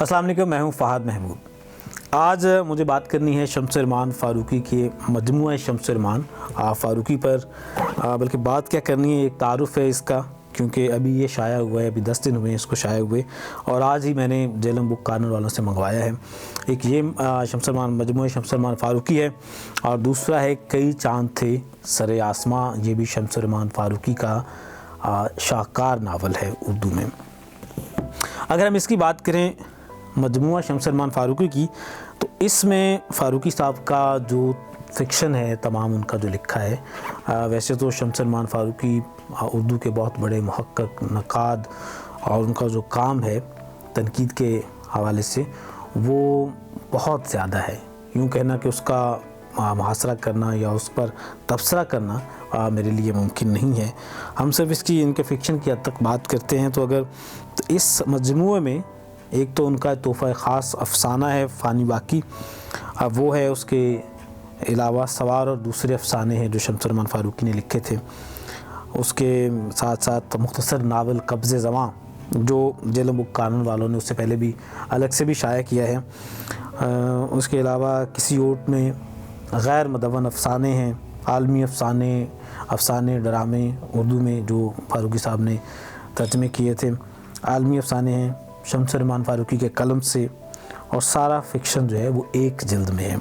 अस्सलाम वालेकुम, मैं हूँ फ़हद महमूद। आज मुझे बात करनी है शम्स-ए रहमान फ़ारूक़ी के मजमूआ शम्स-ए रहमान फ़ारूक़ी पर। बल्कि बात क्या करनी है, एक तारुफ़ है इसका, क्योंकि अभी ये शाया हुआ है, अभी 10 दिन हुए हैं इसको शाया हुए, और आज ही मैंने जेलम बुक कॉर्नर वालों से मंगवाया है। एक ये शम्स-ए रहमान मजमूआ शम्स-ए रहमान फ़ारूक़ी है, और दूसरा है कई चाँद थे सरे आसमां। ये भी शम्स-ए रहमान फ़ारूक़ी का शाहकार नावल है उर्दू में। अगर हम इसकी बात करें मजमूआ शम्स-ए रहमान फ़ारूक़ी की, तो इसमें फ़ारूक़ी साहब का जो फ़िक्शन है तमाम उनका जो लिखा है, वैसे तो शम्स-ए रहमान फ़ारूक़ी उर्दू के बहुत बड़े मुहक्किक़, नक़ाद, और उनका जो काम है तनकीद के हवाले से वो बहुत ज़्यादा है। यूँ कहना कि उसका मुहासरा करना या उस पर तबसरा करना मेरे लिए मुमकिन नहीं है। हम सिर्फ इसकी इनके फ़िक्शन की हद तक बात करते हैं। तो इस मजमूए में एक तो उनका तोहफ़ा ख़ास अफ़साना है फ़ानी बाकी, वो है। उसके अलावा सवार और दूसरे अफ़साने हैं जो शम्स-ए रहमान फ़ारूक़ी ने लिखे थे। उसके साथ साथ मुख्तसर नावल कब्ज़े ज़मां, जो जेलम बुक कॉर्नर वालों ने उससे पहले भी अलग से भी शाया किया है। उसके अलावा किसी ओट में गैर मुदव्वन अफ़साने हैं, आलमी अफ़साने ड्रामे उर्दू में जो फ़ारूक़ी साहब ने तर्जमे किए थे, आलमी अफ़साने हैं शम्स-ए रहमान फ़ारूक़ी के कलम से, और सारा फ़िक्शन जो है वो एक जिल्द में है।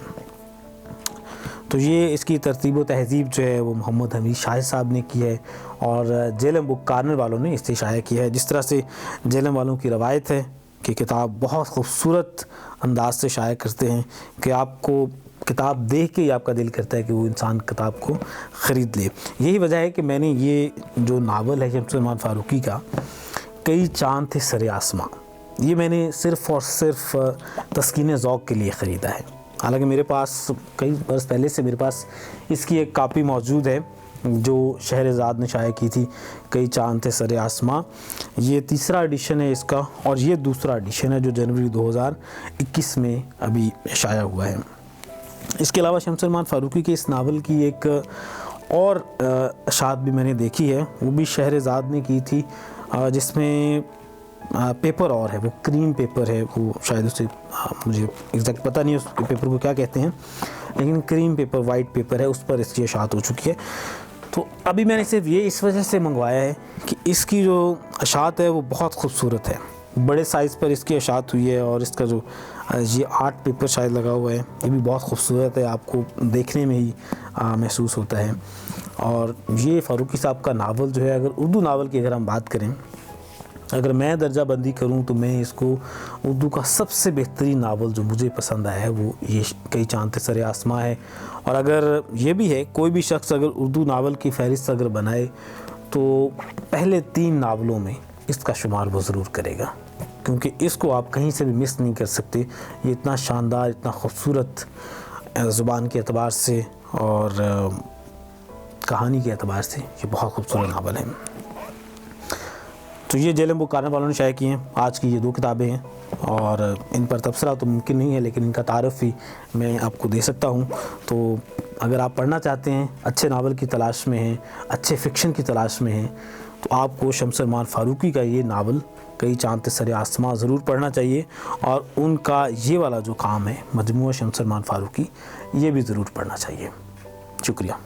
तो ये इसकी तरतीब व तहज़ीब जो है वो मोहम्मद हमीद शाह साहब ने की है, और जेलम बुक कॉर्नर वालों ने इसे शाया किया है। जिस तरह से जेलम वालों की रवायत है कि किताब बहुत खूबसूरत अंदाज से शाया करते हैं कि आपको किताब देख के ही आपका दिल करता है कि वो इंसान किताब को ख़रीद ले। यही वजह है कि मैंने ये जो नावल है शम्स-ए रहमान फ़ारूक़ी का कई चाँद थे सरे आसमां, ये मैंने सिर्फ़ और सिर्फ तस्कीन ज़ौक़ के लिए ख़रीदा है। हालांकि मेरे पास कई बरस पहले से मेरे पास इसकी एक कापी मौजूद है जो शहरज़ाद ने शाया की थी, कई चाँद थे सरे आसमां। ये तीसरा एडिशन है इसका, और ये दूसरा एडिशन है जो जनवरी 2021 में अभी शाया हुआ है। इसके अलावा शम्स-ए रहमान फ़ारूक़ी के इस नावल की एक और अशात भी मैंने देखी है, वो भी शहरज़ाद ने की थी, जिसमें पेपर और है, वो क्रीम पेपर है, वो शायद उसे मुझे एग्जैक्ट पता नहीं है उस पेपर को क्या कहते हैं, लेकिन क्रीम पेपर, वाइट पेपर है, उस पर इसकी अशात हो चुकी है। तो अभी मैंने सिर्फ ये इस वजह से मंगवाया है कि इसकी जो अशात है वो बहुत खूबसूरत है, बड़े साइज़ पर इसकी अशात हुई है, और इसका जो ये आर्ट पेपर शायद लगा हुआ है ये भी बहुत खूबसूरत है, आपको देखने में ही महसूस होता है। और ये फ़ारूक़ी साहब का नावल जो है, अगर उर्दू नावल की अगर हम बात करें, अगर मैं दर्जा बंदी करूं तो मैं इसको उर्दू का सबसे बेहतरीन नावल जो मुझे पसंद आया है वो ये कई चाँद थे सरे आसमां है। और अगर ये भी है, कोई भी शख्स अगर उर्दू नावल की फ़हरिस्त अगर बनाए तो पहले 3 नावलों में इसका शुमार वो ज़रूर करेगा, क्योंकि इसको आप कहीं से भी मिस नहीं कर सकते। ये इतना शानदार, इतना खूबसूरत ज़ुबान के एतबार से और कहानी के एतबार से ये बहुत खूबसूरत नावल है। तो ये जेलम बुक कॉर्नर वालों ने शाया की हैं। आज की ये 2 किताबें हैं, और इन पर तबसरा तो मुमकिन नहीं है, लेकिन इनका तारुफ़ ही मैं आपको दे सकता हूँ। तो अगर आप पढ़ना चाहते हैं, अच्छे नावल की तलाश में हैं, अच्छे फ़िक्शन की तलाश में हैं, तो आपको शम्स-ए रहमान फ़ारूक़ी का ये नावल कई चाँद थे सरे आसमां ज़रूर पढ़ना चाहिए, और उनका ये वाला जो काम है मजमूआ शम्स-ए रहमान फ़ारूक़ी, ये भी ज़रूर पढ़ना चाहिए। शुक्रिया।